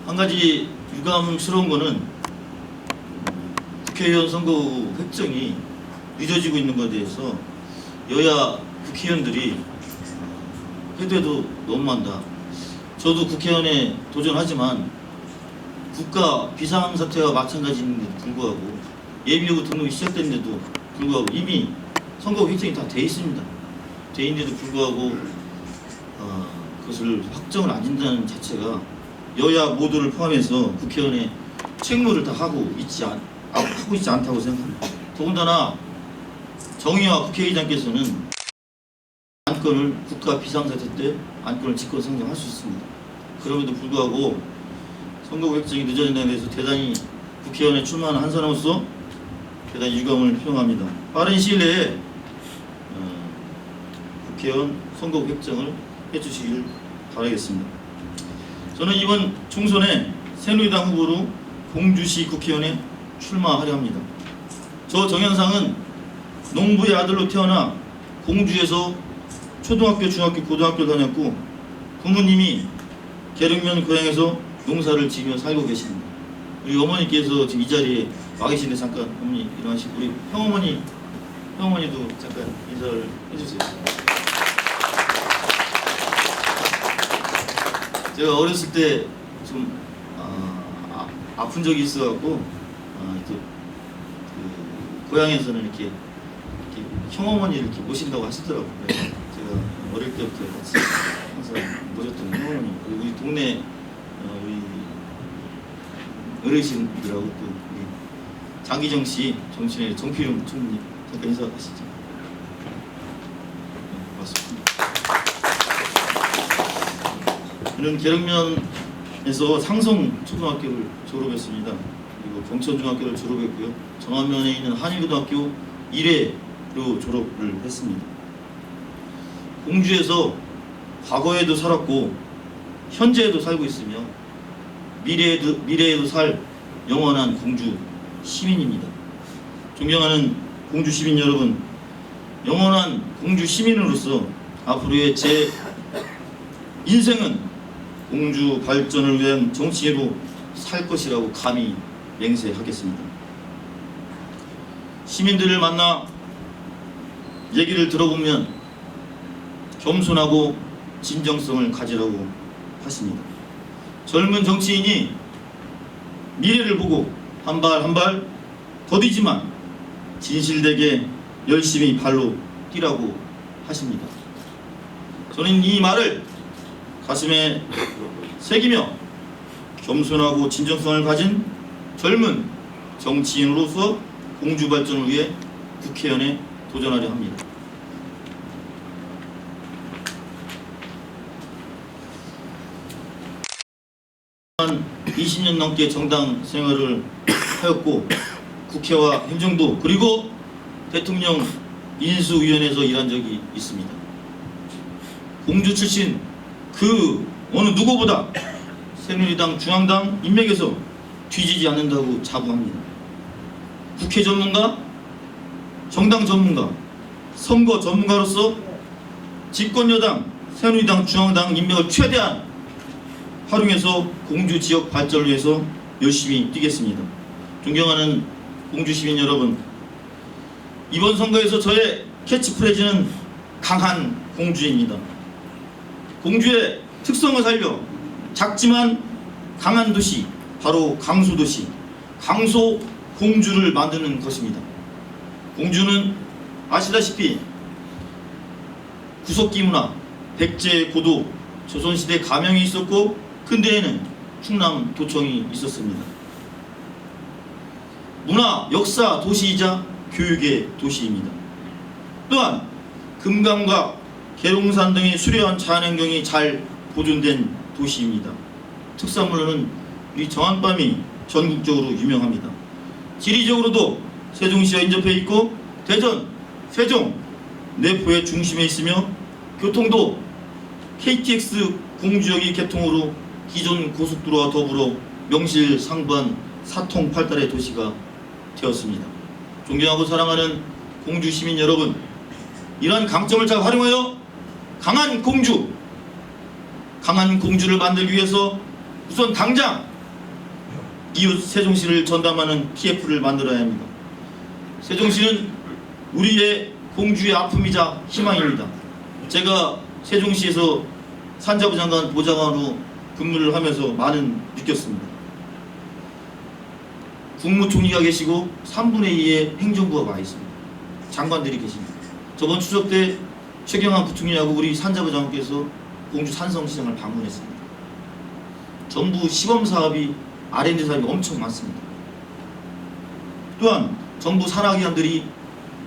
한 가지 유감스러운 거는 국회의원 선거 후 획정이 늦어지고 있는 것에 대해서 여야 국회의원들이 해도 너무한다. 저도 국회의원에 도전하지만 국가 비상사태와 마찬가지인데도 불구하고 예비후보 등록이 시작됐는데도 불구하고 이미 선거 획정이 다 돼 있습니다. 돼 있는데도 불구하고 그것을 확정을 안 진다는 자체가 여야 모두를 포함해서 국회의원의 책무를 다 하고 있지 않다고 생각합니다. 더군다나 정의와 국회의장께서는 안건을 국가 비상사태 때 안건을 직권 상정할 수 있습니다. 그럼에도 불구하고 선거 획정이 늦어진다는 데서 대단히 국회의원에 출마하는 한 사람으로서 대단히 유감을 표명합니다. 빠른 시일 내에 국회의원 선거 획정을 해주시길 바라겠습니다. 저는 이번 총선에 새누리당 후보로 공주시 국회의원에 출마하려 합니다. 저 정현상은 농부의 아들로 태어나 공주에서 초등학교, 중학교, 고등학교를 다녔고 부모님이 계릉면 고향에서 농사를 지으며 살고 계십니다. 우리 어머니께서 지금 이 자리에 와 계신데 잠깐 어머니 일어나시고 우리 형어머니도 잠깐 인사를 해주세요. 제가 어렸을 때 좀 아픈 적이 있어갖고 고향에서는 이렇게 형어머니를 이렇게 모신다고 하시더라고요. 제가 어릴 때부터 같이 항상 모셨던 형어머니, 그리고 우리 동네 우리 어르신들하고 또 우리 장기정 씨, 정신의 정필용 총리 잠깐 인사하시죠. 맞습니다. 저는 계릉면에서 상성 초등학교를 졸업했습니다. 그리고 경천중학교를 졸업했고요. 정안면에 있는 한일고등학교 1회로 졸업을 했습니다. 공주에서 과거에도 살았고 현재에도 살고 있으며 미래에도 살 영원한 공주 시민입니다. 존경하는 공주 시민 여러분, 영원한 공주 시민으로서 앞으로의 제 인생은 공주 발전을 위한 정치인으로 살 것이라고 감히 맹세하겠습니다. 시민들을 만나 얘기를 들어보면 겸손하고 진정성을 가지라고 하십니다. 젊은 정치인이 미래를 보고 한 발 한 발 더디지만 진실되게 열심히 발로 뛰라고 하십니다. 저는 이 말을 가슴에 새기며 겸손하고 진정성을 가진 젊은 정치인으로서 공주 발전을 위해 국회의원에 도전하려 합니다. 한 20년 넘게 정당 생활을 하였고 국회와 행정부 그리고 대통령 인수위원회에서 일한 적이 있습니다. 공주 출신 그 어느 누구보다 새누리당 중앙당 인맥에서 뒤지지 않는다고 자부합니다. 국회 전문가, 정당 전문가, 선거 전문가로서 집권여당 새누리당 중앙당 인맥을 최대한 활용해서 공주 지역 발전을 위해서 열심히 뛰겠습니다. 존경하는 공주 시민 여러분, 이번 선거에서 저의 캐치프레이즈는 강한 공주입니다. 공주의 특성을 살려 작지만 강한 도시, 바로 강소도시, 강소 공주를 만드는 것입니다. 공주는 아시다시피 구석기 문화, 백제 고도, 조선시대 가명이 있었고 근대에는 충남 도청이 있었습니다. 문화, 역사 도시이자 교육의 도시입니다. 또한 금강과 계룡산 등의 수려한 자연환경이 잘 보존된 도시입니다. 특산물로는 우리 정한밤이 전국적으로 유명합니다. 지리적으로도 세종시와 인접해 있고 대전, 세종, 내포의 중심에 있으며 교통도 KTX 공주역이 개통으로 기존 고속도로와 더불어 명실 상부한 사통팔달의 도시가 되었습니다. 존경하고 사랑하는 공주 시민 여러분, 이러한 강점을 잘 활용하여 강한 공주를 만들기 위해서 우선 당장 이웃 세종시를 전담하는 TF를 만들어야 합니다. 세종시는 우리의 공주의 아픔이자 희망입니다. 제가 세종시에서 산자부 장관 보좌관으로 근무를 하면서 많은 느꼈습니다. 국무총리가 계시고 3분의 2의 행정부가 와 있습니다. 장관들이 계십니다. 저번 추석 때 최경환 부총리하고 우리 산자부 장관께서 공주 산성시장을 방문했습니다. 정부 시범사업이 R&D 사업이 엄청 많습니다. 또한 정부 산하기관들이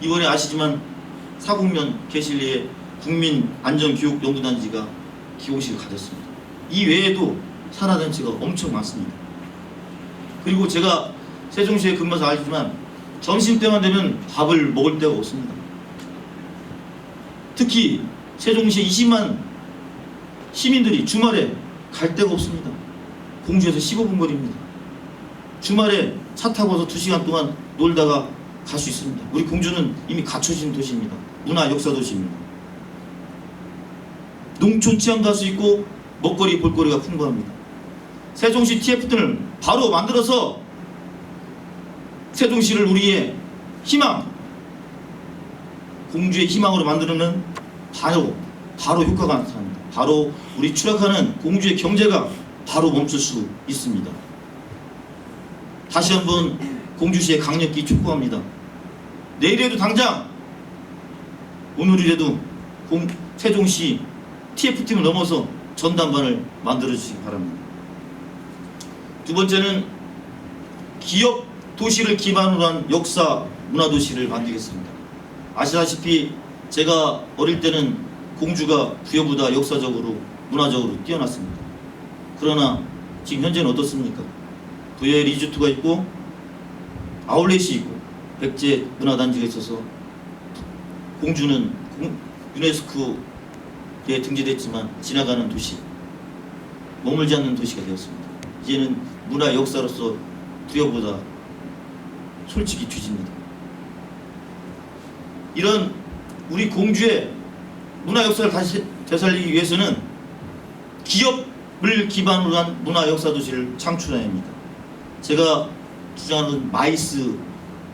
이번에 아시지만 사국면 개실리에 국민안전교육연구단지가 기공식을 가졌습니다. 이 외에도 산하단체가 엄청 많습니다. 그리고 제가 세종시에 근무해서 알지만 점심때만 되면 밥을 먹을 데가 없습니다. 특히 세종시에 20만 시민들이 주말에 갈 데가 없습니다. 공주에서 15분 거리입니다. 주말에 차 타고서 2시간 동안 놀다가 갈 수 있습니다. 우리 공주는 이미 갖춰진 도시입니다. 문화 역사 도시입니다. 농촌 체험도 할 수 있고 먹거리 볼거리가 풍부합니다. 세종시 TF등을 바로 만들어서 세종시를 우리의 희망, 공주의 희망으로 만드는 바로 효과가 나타납니다. 바로 우리 추락하는 공주의 경제가 바로 멈출 수 있습니다. 다시 한번 공주시에 강력히 촉구합니다. 내일에도 당장, 오늘이라도 세종시 TF팀을 넘어서 전담반을 만들어주시기 바랍니다. 두 번째는 기업 도시를 기반으로 한 역사 문화도시를 만들겠습니다. 아시다시피 제가 어릴 때는 공주가 부여보다 역사적으로 문화적으로 뛰어났습니다. 그러나 지금 현재는 어떻습니까? 부여에 리조트가 있고 아울렛이 있고 백제 문화단지가 있어서 공주는 유네스코에 등재됐지만 지나가는 도시, 머물지 않는 도시가 되었습니다. 이제는 문화 역사로서 부여보다 솔직히 뒤집니다. 이런 우리 공주의 문화 역사를 다시 되살리기 위해서는 기업을 기반으로 한 문화 역사 도시를 창출해야 합니다. 제가 주장하는 마이스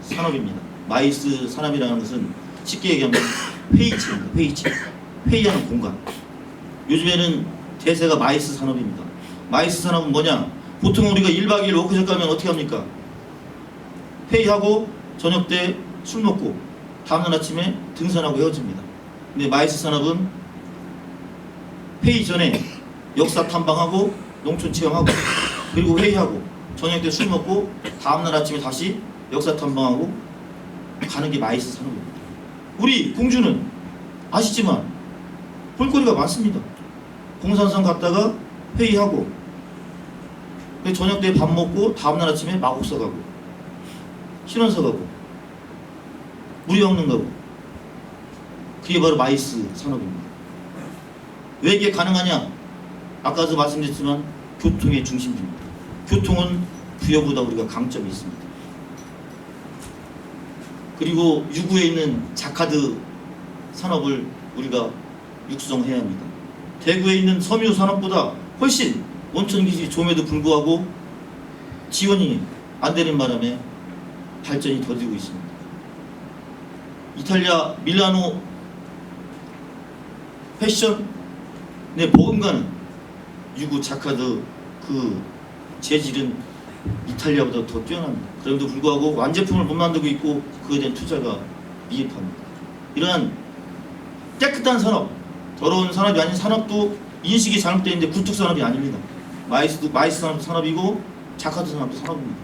산업입니다. 마이스 산업이라는 것은 쉽게 얘기하면 회의체입니다. 회의하는 공간. 요즘에는 대세가 마이스 산업입니다. 마이스 산업은 뭐냐? 보통 우리가 1박 2일 워크숍 가면 어떻게 합니까? 회의하고 저녁 때 술 먹고 다음날 아침에 등산하고 헤어집니다. 근데 마이스 산업은 회의 전에 역사 탐방하고 농촌 체험하고 그리고 회의하고 저녁 때 술 먹고 다음날 아침에 다시 역사 탐방하고 가는 게 마이스 산업입니다. 우리 공주는 아시지만 볼거리가 많습니다. 공산성 갔다가 회의하고 저녁 때 밥 먹고 다음날 아침에 마곡사 가고 신원사 가고 무리영릉 가고 그게 바로 마이스 산업입니다. 왜 이게 가능하냐? 아까도 말씀드렸지만 교통의 중심지입니다. 교통은 부여보다 우리가 강점이 있습니다. 그리고 유구에 있는 자카드 산업을 우리가 육성해야 합니다. 대구에 있는 섬유 산업보다 훨씬 원천 기술이 좋음에도 불구하고 지원이 안 되는 바람에 발전이 더디고 있습니다. 이탈리아 밀라노 패션의 버금가는 유구 자카드 그 재질은 이탈리아보다 더 뛰어납니다. 그럼에도 불구하고 완제품을 못 만들고 있고 그에 대한 투자가 미흡합니다. 이러한 깨끗한 산업, 더러운 산업이 아닌 산업도 인식이 잘못되어 있는데 굴뚝 산업이 아닙니다. 마이스 산업도 산업이고 자카드 산업도 산업입니다.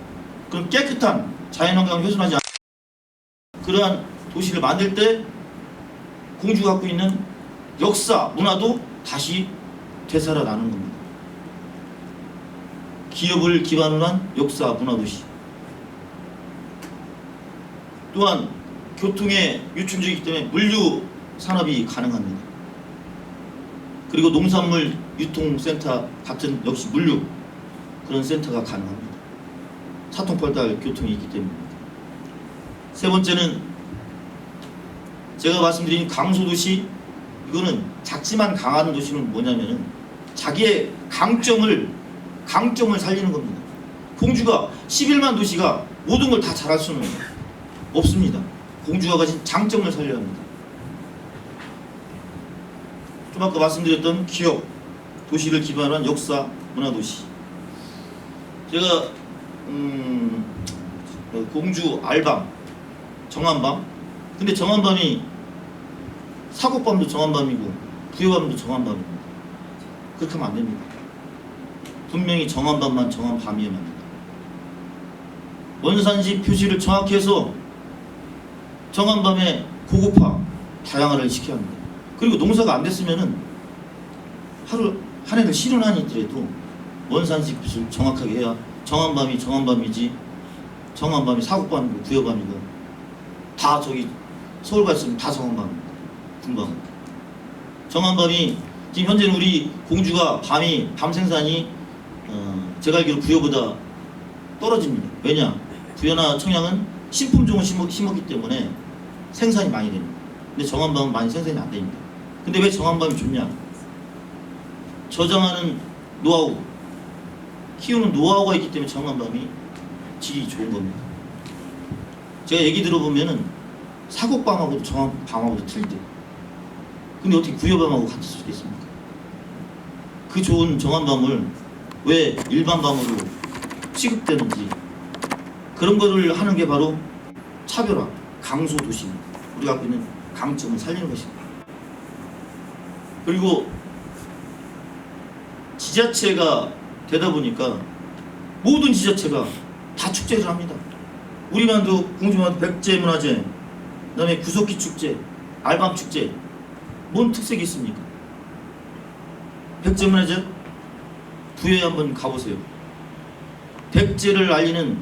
그럼 깨끗한 자연환경을 훼손하지 않는 그러한 도시를 만들 때 공주가 갖고 있는 역사, 문화도 다시 되살아나는 겁니다. 기업을 기반으로 한 역사, 문화도시. 또한 교통의 유충지이기 때문에 물류 산업이 가능합니다. 그리고 농산물 유통센터 같은 역시 물류 그런 센터가 가능합니다. 사통팔달 교통이 있기 때문입니다. 세 번째는 제가 말씀드린 강소도시, 이거는 작지만 강한 도시는 뭐냐면은 자기의 강점을 살리는 겁니다. 공주가 11만 도시가 모든 걸 다 잘할 수는 없습니다. 공주가 가진 장점을 살려야 합니다. 좀 아까 말씀드렸던 기업, 도시를 기반으로 한 역사, 문화도시. 제가 공주 알밤, 정한밤. 근데 정한밤이 사곡밤도 정한밤이고 부여밤도 정한밤입니다. 그렇게 하면 안 됩니다. 분명히 정한밤만 정한밤이어야 합니다. 원산지 표시를 정확히 해서 정한밤의 고급화, 다양화를 시켜야 합니다. 그리고 농사가 안 됐으면은 하루 한 해를 실은 한이 있더라도 원산지 표시를 정확하게 해야 정한밤이 정한밤이지, 정한밤이 사곡밤이고 부여밤이고 다 저기 서울 갔으면 다 정한밤입니다. 금방 정한밤이 지금 현재는 우리 공주가 밤 생산이 제가 알기로 부여보다 떨어집니다. 왜냐? 부여나 청양은 신품종을 심었기 때문에 생산이 많이 됩니다. 근데 정한밤은 많이 생산이 안 됩니다. 근데 왜 정한밤이 좋냐? 저장하는 노하우, 키우는 노하우가 있기 때문에 정한밤이 질이 좋은 겁니다. 제가 얘기 들어보면은 사곡밤하고도 정한밤하고도 틀리대요. 근데 어떻게 부여밤하고 같을 수 있겠습니까? 그 좋은 정한밤을 왜 일반 밤으로 취급되는지, 그런 거를 하는 게 바로 차별화, 강소도시입니다. 우리가 갖고 있는 강점을 살리는 것입니다. 그리고 지자체가 되다 보니까 모든 지자체가 다 축제를 합니다. 우리만도 공주만도 백제문화제, 그 다음에 구석기 축제, 알밤 축제, 뭔 특색이 있습니까? 백제문화제 부여에 한번 가보세요. 백제를 알리는